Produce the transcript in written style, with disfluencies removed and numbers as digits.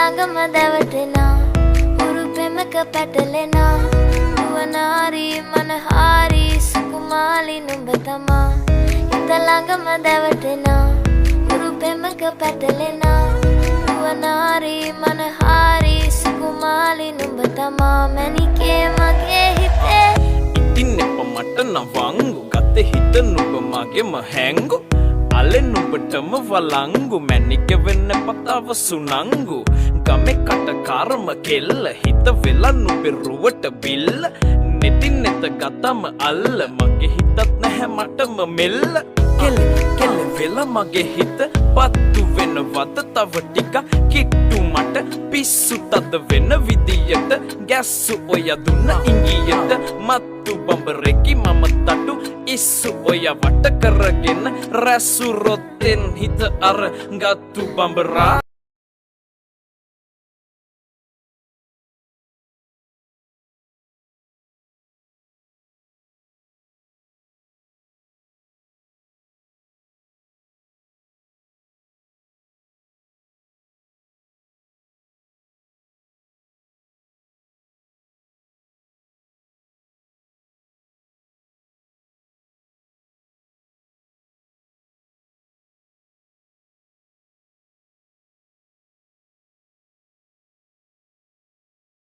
ළඟම දැවටෙනා හුරු පෙමක පැටලෙනා නුවනාරි මනහාරි සුකුමාලි නුඹ තමා හිත ළඟම දැවටෙනා හුරු පෙමක පැටලෙනා නුවනාරි මනහාරි සුකුමාලි නුඹ තමා මැනිකේ මගේ හිතේ ඉතින් එප මට නවංගු ගතේ හිත නුඹ මගේම හැංගු අලෙන් නුඹටම වලංගු මැනික වෙන්න පතාව සුනංගු ගමේ කටකාරම කෙල්ල හිත වෙලා නුඹේ රුවට බිල්ල නෙතින් නෙත ගතම අල්ල මගේ හිතත් නැහැ මටම මෙල්ල කෙල වෙලා මගේ හිත පත්තු වෙනවද තව ටික කිට්ටු මට පිස්සු තද වෙන විදියට ගැස්සු ඔය දුන්න ඉංගියට මත්තු බඹරෙකි මම තටු ඉස්සු ඔය වට කරගෙන රැසු රොත්තෙන් හිත අර ගත්තු බඹරා